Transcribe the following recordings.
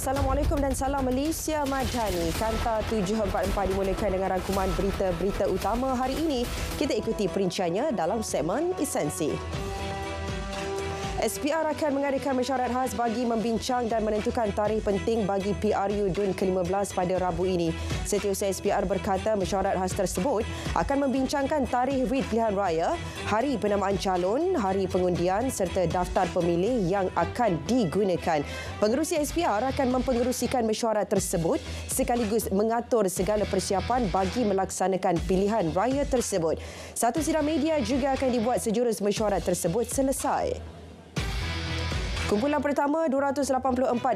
Assalamualaikum dan salam Malaysia Madani. Kanta 744 dimulakan dengan rangkuman berita-berita utama hari ini. Kita ikuti perinciannya dalam segmen Esensi. SPR akan mengadakan mesyuarat khas bagi membincang dan menentukan tarikh penting bagi PRU DUN ke-15 pada Rabu ini. Setiausaha SPR berkata mesyuarat khas tersebut akan membincangkan tarikh writ pilihan raya, hari penamaan calon, hari pengundian serta daftar pemilih yang akan digunakan. Pengerusi SPR akan mempengerusikan mesyuarat tersebut sekaligus mengatur segala persiapan bagi melaksanakan pilihan raya tersebut. Satu sidang media juga akan dibuat sejurus mesyuarat tersebut selesai. Kumpulan pertama 284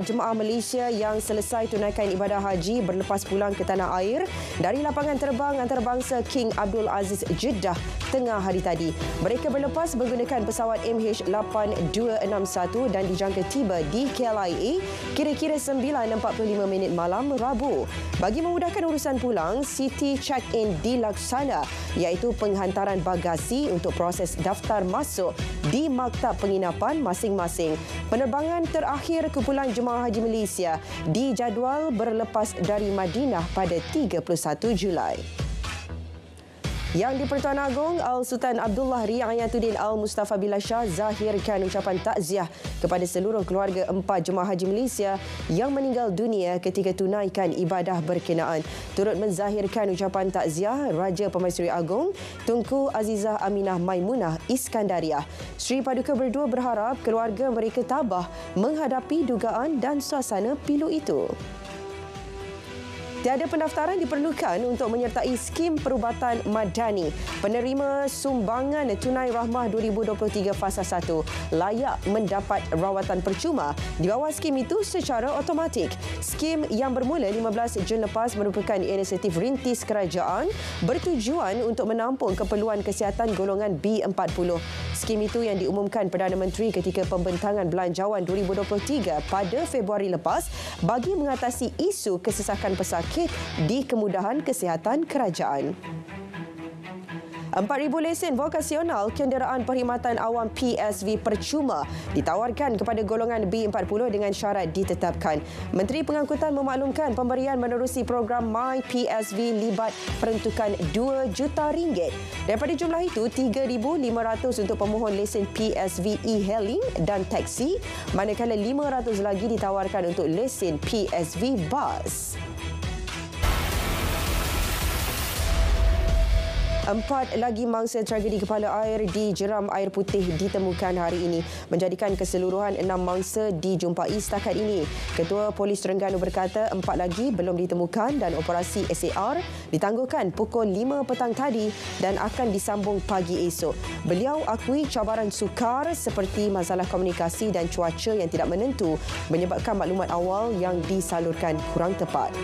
jemaah Malaysia yang selesai tunaikan ibadah haji berlepas pulang ke tanah air dari lapangan terbang antarabangsa King Abdul Aziz Jeddah tengah hari tadi. Mereka berlepas menggunakan pesawat MH8261 dan dijangka tiba di KLIA kira-kira 9.45 malam Rabu. Bagi memudahkan urusan pulang, City Check-in dilaksana iaitu penghantaran bagasi untuk proses daftar masuk di maktab penginapan masing-masing. Penerbangan terakhir kumpulan jemaah haji Malaysia dijadual berlepas dari Madinah pada 31 Julai. Yang di-Pertuan Agong, Al-Sultan Abdullah Riayatuddin Al-Mustafa Billah Shah zahirkan ucapan takziah kepada seluruh keluarga 4 jemaah haji Malaysia yang meninggal dunia ketika tunaikan ibadah berkenaan. Turut menzahirkan ucapan takziah Raja Pemaisuri Agong, Tunku Azizah Aminah Maimunah Iskandariah. Sri Paduka berdua berharap keluarga mereka tabah menghadapi dugaan dan suasana pilu itu. Tiada pendaftaran diperlukan untuk menyertai skim perubatan madani. Penerima sumbangan tunai rahmah 2023 Fasa 1 layak mendapat rawatan percuma di bawah skim itu secara automatik. Skim yang bermula 15 Jun lepas merupakan inisiatif rintis kerajaan bertujuan untuk menampung keperluan kesihatan golongan B40. Skim itu yang diumumkan Perdana Menteri ketika pembentangan Belanjawan 2023 pada Februari lepas bagi mengatasi isu kesesakan pesakit di kemudahan kesihatan kerajaan. 4,000 lesen vokasional kenderaan perkhidmatan awam PSV percuma ditawarkan kepada golongan B40 dengan syarat ditetapkan. Menteri Pengangkutan memaklumkan pemberian menerusi program My PSV libat peruntukan RM2 juta. Daripada jumlah itu, 3,500 untuk pemohon lesen PSV e-hailing dan taksi, manakala 500 lagi ditawarkan untuk lesen PSV bus. 4 lagi mangsa tragedi kepala air di jeram air putih ditemukan hari ini, menjadikan keseluruhan 6 mangsa dijumpai setakat ini. Ketua Polis Terengganu berkata 4 lagi belum ditemukan dan operasi SAR ditangguhkan pukul 5 petang tadi dan akan disambung pagi esok. Beliau akui cabaran sukar seperti masalah komunikasi dan cuaca yang tidak menentu menyebabkan maklumat awal yang disalurkan kurang tepat.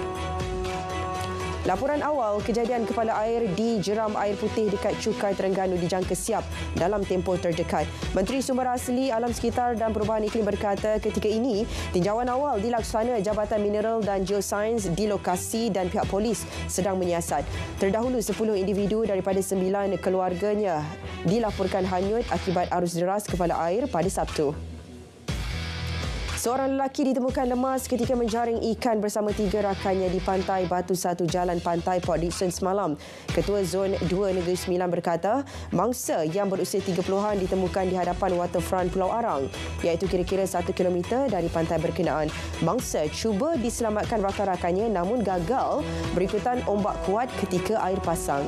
Laporan awal kejadian kepala air di jeram air putih dekat Cukai Terengganu dijangka siap dalam tempoh terdekat. Menteri Sumber Asli, Alam Sekitar dan Perubahan Iklim berkata ketika ini tinjauan awal dilaksana Jabatan Mineral dan Geosains di lokasi dan pihak polis sedang menyiasat. Terdahulu 10 individu daripada 9 keluarganya dilaporkan hanyut akibat arus deras kepala air pada Sabtu. Seorang lelaki ditemukan lemas ketika menjaring ikan bersama 3 rakannya di pantai Batu Satu Jalan Pantai Port Dickson semalam. Ketua Zon 2 Negeri Sembilan berkata, mangsa yang berusia 30-an ditemukan di hadapan waterfront Pulau Arang, iaitu kira-kira 1 kilometer dari pantai berkenaan. Mangsa cuba diselamatkan rakan-rakannya namun gagal berikutan ombak kuat ketika air pasang.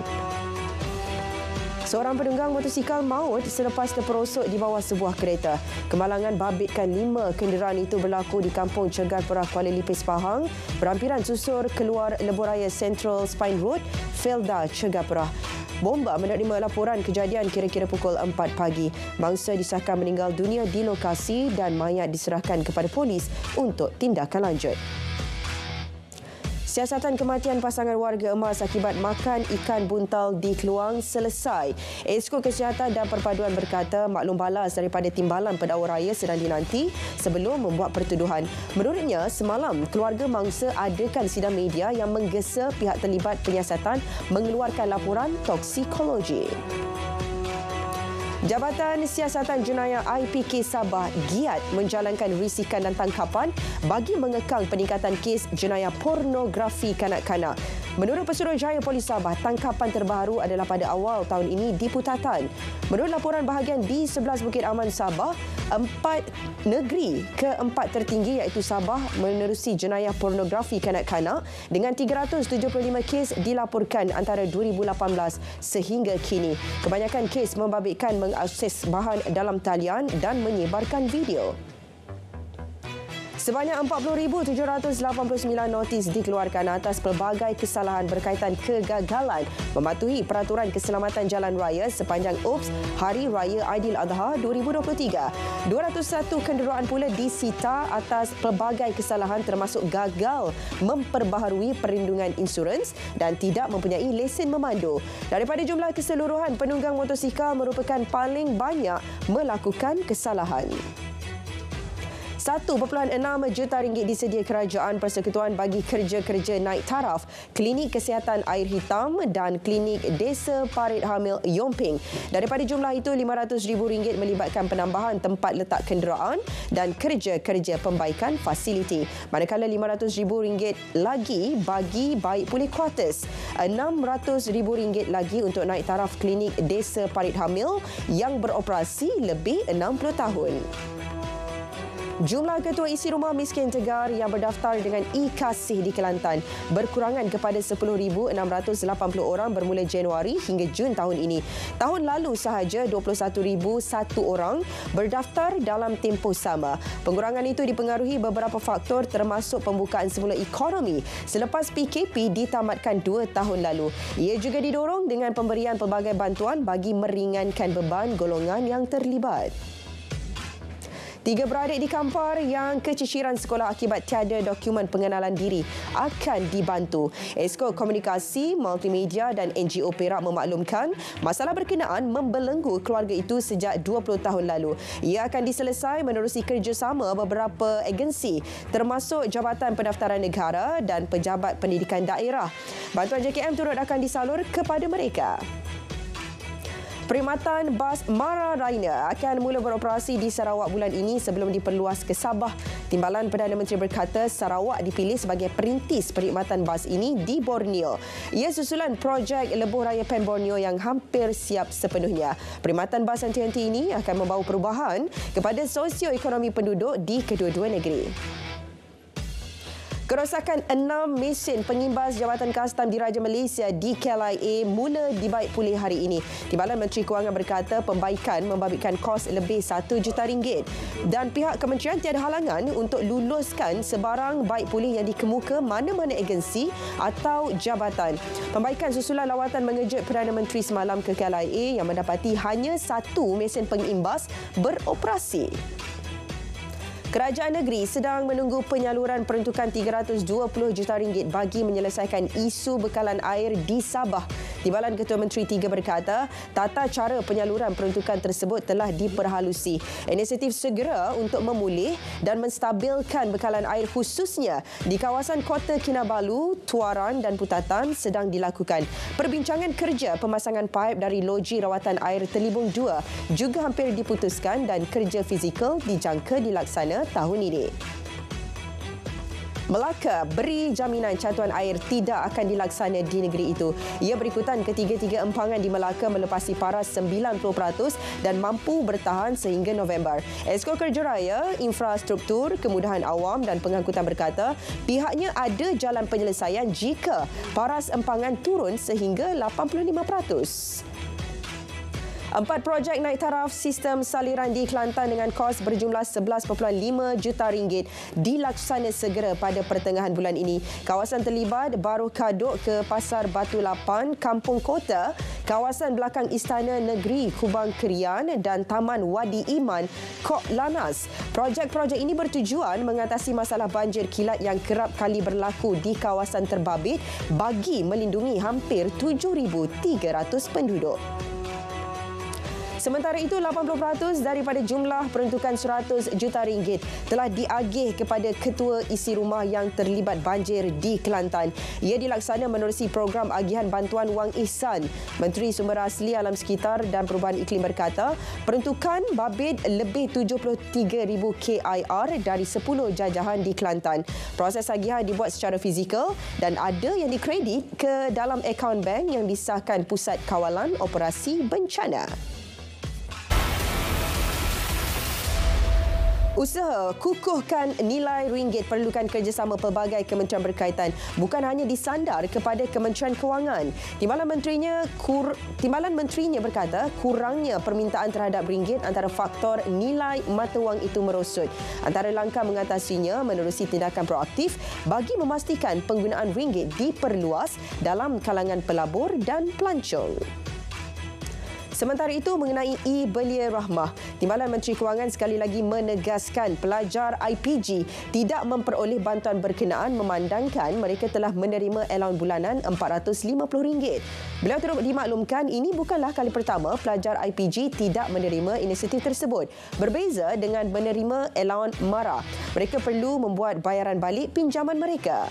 Seorang penunggang motosikal maut selepas terperosok di bawah sebuah kereta. Kemalangan babitkan 5 kenderaan itu berlaku di Kampung Cegat Perah, Kuala Lipis, Pahang. Berampiran susur keluar lebuhraya Central Spine Road, Felda, Cegat Perah. Bomba menerima laporan kejadian kira-kira pukul 4 pagi. Mangsa disahkan meninggal dunia di lokasi dan mayat diserahkan kepada polis untuk tindakan lanjut. Siasatan kematian pasangan warga emas akibat makan ikan buntal di Keluang selesai. Esko Kesihatan dan Perpaduan berkata maklum balas daripada timbalan pendakwa raya sedang dinanti sebelum membuat pertuduhan. Menurutnya, semalam keluarga mangsa adakan sidang media yang menggesa pihak terlibat penyiasatan mengeluarkan laporan toksikologi. Jabatan Siasatan Jenayah IPK Sabah giat menjalankan risikan dan tangkapan bagi mengekang peningkatan kes jenayah pornografi kanak-kanak. Menurut Pesuruhjaya Polis Sabah, tangkapan terbaru adalah pada awal tahun ini di Putatan. Menurut laporan bahagian di11 Bukit Aman Sabah, 4 negeri keempat tertinggi iaitu Sabah menerusi jenayah pornografi kanak-kanak dengan 375 kes dilaporkan antara 2018 sehingga kini. Kebanyakan kes membabitkan mengakses bahan dalam talian dan menyebarkan video. Sebanyak 40,789 notis dikeluarkan atas pelbagai kesalahan berkaitan kegagalan mematuhi peraturan keselamatan jalan raya sepanjang UPS Hari Raya Aidiladha 2023. 201 kenderaan pula disita atas pelbagai kesalahan termasuk gagal memperbaharui perlindungan insurans dan tidak mempunyai lesen memandu. Daripada jumlah keseluruhan, penunggang motosikal merupakan paling banyak melakukan kesalahan. 1.6 juta ringgit disedia kerajaan Persekutuan bagi kerja-kerja naik taraf Klinik Kesihatan Air Hitam dan Klinik Desa Parit Hamil Yomping. Daripada jumlah itu, RM500,000 melibatkan penambahan tempat letak kenderaan dan kerja-kerja pembaikan fasiliti. Manakala RM500,000 lagi bagi baik pulih kuartus. RM600,000 lagi untuk naik taraf Klinik Desa Parit Hamil yang beroperasi lebih 60 tahun. Jumlah ketua isi rumah miskin Tegar yang berdaftar dengan e-Kasih di Kelantan berkurangan kepada 10,680 orang bermula Januari hingga Jun tahun ini. Tahun lalu sahaja 21,001 orang berdaftar dalam tempoh sama. Pengurangan itu dipengaruhi beberapa faktor termasuk pembukaan semula ekonomi selepas PKP ditamatkan 2 tahun lalu. Ia juga didorong dengan pemberian pelbagai bantuan bagi meringankan beban golongan yang terlibat. 3 beradik di Kampar yang keciciran sekolah akibat tiada dokumen pengenalan diri akan dibantu. Esko Komunikasi, Multimedia dan NGO Perak memaklumkan masalah berkenaan membelenggu keluarga itu sejak 20 tahun lalu. Ia akan diselesai menerusi kerjasama beberapa agensi termasuk Jabatan Pendaftaran Negara dan Pejabat Pendidikan Daerah. Bantuan JKM turut akan disalur kepada mereka. Perkhidmatan bas Mara Raina akan mula beroperasi di Sarawak bulan ini sebelum diperluas ke Sabah. Timbalan Perdana Menteri berkata Sarawak dipilih sebagai perintis perkhidmatan bas ini di Borneo. Ia susulan projek Lebuh Raya Pen Borneo yang hampir siap sepenuhnya. Perkhidmatan bas anti-henti ini akan membawa perubahan kepada sosioekonomi penduduk di kedua-dua negeri. Kerosakan 6 mesin pengimbas Jabatan Kastam Diraja Malaysia di KLIA mula dibaik pulih hari ini. Timbalan Menteri Kewangan berkata pembaikan membabitkan kos lebih RM1 juta dan pihak kementerian tiada halangan untuk luluskan sebarang baik pulih yang dikemuka mana-mana agensi atau jabatan. Pembaikan susulan lawatan mengejut Perdana Menteri semalam ke KLIA yang mendapati hanya 1 mesin pengimbas beroperasi. Kerajaan negeri sedang menunggu penyaluran peruntukan RM320 juta bagi menyelesaikan isu bekalan air di Sabah. Timbalan Ketua Menteri 3 berkata, tata cara penyaluran peruntukan tersebut telah diperhalusi. Inisiatif segera untuk memulih dan menstabilkan bekalan air khususnya di kawasan Kota Kinabalu, Tuaran dan Putatan sedang dilakukan. Perbincangan kerja pemasangan paip dari loji rawatan air Telibung 2 juga hampir diputuskan dan kerja fizikal dijangka dilaksana tahun ini. Melaka beri jaminan cantuan air tidak akan dilaksana di negeri itu. Ia berikutan ketiga-tiga empangan di Melaka melepasi paras 90% dan mampu bertahan sehingga November. Esko Kerja Raya, Infrastruktur, Kemudahan Awam dan Pengangkutan berkata pihaknya ada jalan penyelesaian jika paras empangan turun sehingga 85%. 4 projek naik taraf sistem saliran di Kelantan dengan kos berjumlah RM11.5 juta dilaksana segera pada pertengahan bulan ini. Kawasan terlibat Baru Kaduk ke Pasar Batu Lapan, Kampung Kota, kawasan belakang Istana Negeri Kubang Kerian dan Taman Wadi Iman, Kok Lanas. Projek-projek ini bertujuan mengatasi masalah banjir kilat yang kerap kali berlaku di kawasan terbabit bagi melindungi hampir 7,300 penduduk. Sementara itu, 80% daripada jumlah peruntukan RM100 juta telah diagih kepada ketua isi rumah yang terlibat banjir di Kelantan. Ia dilaksana menerusi program agihan bantuan wang ihsan. Menteri Sumber Asli Alam Sekitar dan Perubahan Iklim berkata, peruntukan babit lebih 73,000 KIR dari 10 jajahan di Kelantan. Proses agihan dibuat secara fizikal dan ada yang dikredit ke dalam akaun bank yang disahkan Pusat Kawalan Operasi Bencana. Usaha kukuhkan nilai ringgit perlukan kerjasama pelbagai kementerian berkaitan, bukan hanya disandar kepada Kementerian Kewangan. Timbalan menterinya berkata kurangnya permintaan terhadap ringgit antara faktor nilai mata wang itu merosot. Antara langkah mengatasinya menerusi tindakan proaktif bagi memastikan penggunaan ringgit diperluas dalam kalangan pelabur dan pelancong. Sementara itu, mengenai e-Belia Rahmah, Timbalan Menteri Kewangan sekali lagi menegaskan pelajar IPG tidak memperoleh bantuan berkenaan memandangkan mereka telah menerima alaun bulanan RM450. Beliau turut dimaklumkan ini bukanlah kali pertama pelajar IPG tidak menerima inisiatif tersebut. Berbeza dengan menerima alaun MARA, mereka perlu membuat bayaran balik pinjaman mereka.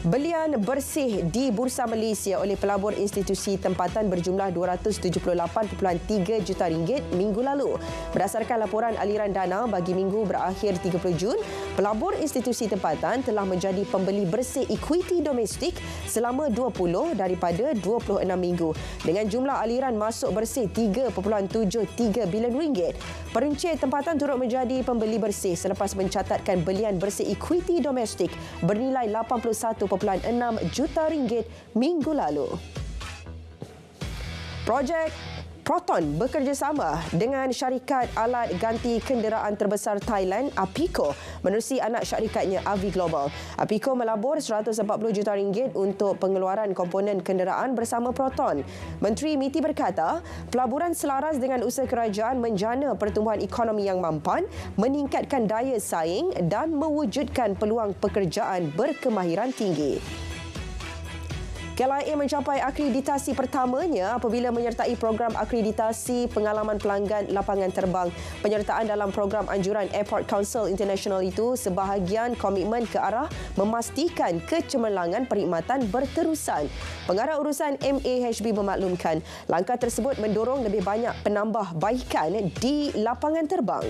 Belian bersih di Bursa Malaysia oleh pelabur institusi tempatan berjumlah RM278.3 juta minggu lalu. Berdasarkan laporan aliran dana bagi minggu berakhir 30 Jun, pelabur institusi tempatan telah menjadi pembeli bersih ekuiti domestik selama 20 daripada 26 minggu dengan jumlah aliran masuk bersih RM3.73 bilion. Peruncit tempatan turut menjadi pembeli bersih selepas mencatatkan belian bersih ekuiti domestik bernilai RM81.6 juta minggu lalu. Projek Proton bekerjasama dengan syarikat alat ganti kenderaan terbesar Thailand, Apico, menerusi anak syarikatnya Avi Global. Apico melabur RM140 juta untuk pengeluaran komponen kenderaan bersama Proton. Menteri MITI berkata, pelaburan selaras dengan usaha kerajaan menjana pertumbuhan ekonomi yang mampan, meningkatkan daya saing dan mewujudkan peluang pekerjaan berkemahiran tinggi. KLIA mencapai akreditasi pertamanya apabila menyertai program akreditasi pengalaman pelanggan lapangan terbang. Penyertaan dalam program anjuran Airport Council International itu sebahagian komitmen ke arah memastikan kecemerlangan perkhidmatan berterusan. Pengarah urusan MAHB memaklumkan langkah tersebut mendorong lebih banyak penambahbaikan di lapangan terbang.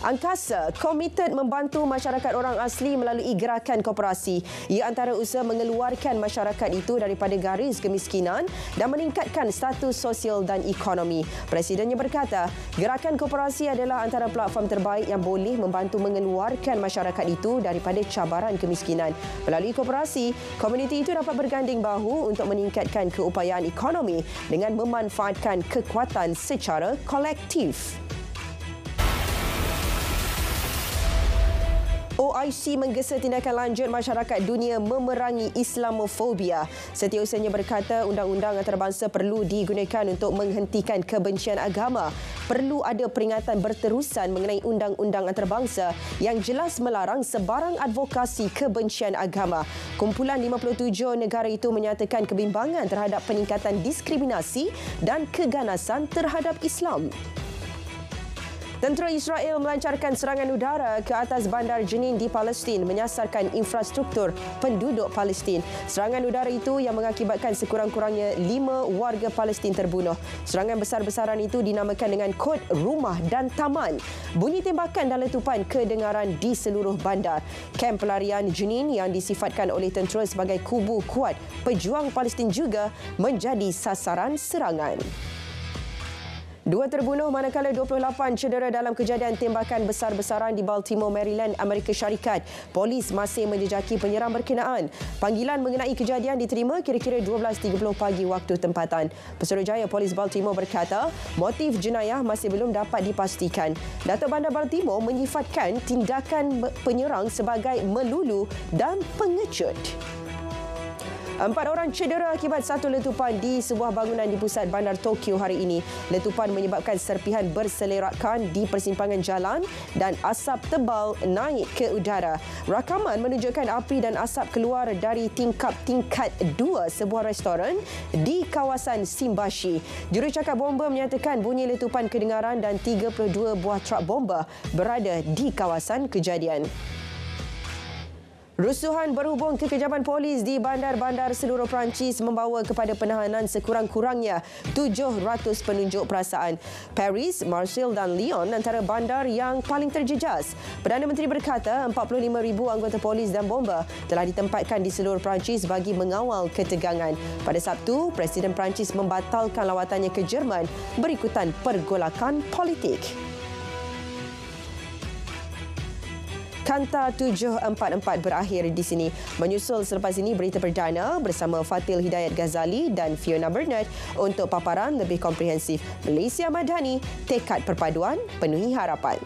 Angkasa komited membantu masyarakat orang asli melalui gerakan koperasi. Ia antara usaha mengeluarkan masyarakat itu daripada garis kemiskinan dan meningkatkan status sosial dan ekonomi. Presidennya berkata, gerakan koperasi adalah antara platform terbaik yang boleh membantu mengeluarkan masyarakat itu daripada cabaran kemiskinan. Melalui koperasi, komuniti itu dapat berganding bahu untuk meningkatkan keupayaan ekonomi dengan memanfaatkan kekuatan secara kolektif. OIC menggesa tindakan lanjut masyarakat dunia memerangi Islamofobia. Setiausahanya berkata undang-undang antarabangsa perlu digunakan untuk menghentikan kebencian agama. Perlu ada peringatan berterusan mengenai undang-undang antarabangsa yang jelas melarang sebarang advokasi kebencian agama. Kumpulan 57 negara itu menyatakan kebimbangan terhadap peningkatan diskriminasi dan keganasan terhadap Islam. Tentera Israel melancarkan serangan udara ke atas bandar Jenin di Palestin menyasarkan infrastruktur penduduk Palestin. Serangan udara itu yang mengakibatkan sekurang-kurangnya 5 warga Palestin terbunuh. Serangan besar-besaran itu dinamakan dengan kod rumah dan taman. Bunyi tembakan dan letupan kedengaran di seluruh bandar. Kamp pelarian Jenin yang disifatkan oleh tentera sebagai kubu kuat pejuang Palestin juga menjadi sasaran serangan. 2 terbunuh manakala 28 cedera dalam kejadian tembakan besar-besaran di Baltimore, Maryland, Amerika Syarikat. Polis masih menjejaki penyerang berkenaan. Panggilan mengenai kejadian diterima kira-kira 12.30 pagi waktu tempatan. Pesuruhjaya Polis Baltimore berkata, motif jenayah masih belum dapat dipastikan. Datuk Bandar Baltimore menyifatkan tindakan penyerang sebagai melulu dan pengecut. 4 orang cedera akibat satu letupan di sebuah bangunan di pusat bandar Tokyo hari ini. Letupan menyebabkan serpihan berselerakkan di persimpangan jalan dan asap tebal naik ke udara. Rakaman menunjukkan api dan asap keluar dari tingkap 2 sebuah restoran di kawasan Shimbashi. Jurucakap bomba menyatakan bunyi letupan kedengaran dan 32 buah truk bomba berada di kawasan kejadian. Rusuhan berhubung kekejaman polis di bandar-bandar seluruh Perancis membawa kepada penahanan sekurang-kurangnya 700 penunjuk perasaan. Paris, Marseille dan Lyon antara bandar yang paling terjejas. Perdana Menteri berkata 45,000 anggota polis dan bomba telah ditempatkan di seluruh Perancis bagi mengawal ketegangan. Pada Sabtu, Presiden Perancis membatalkan lawatannya ke Jerman berikutan pergolakan politik. Kanta 744 berakhir di sini. Menyusul selepas ini berita perdana bersama Fatil Hidayat Ghazali dan Fiona Burnett untuk paparan lebih komprehensif. Malaysia Madani, tekad perpaduan, penuhi harapan.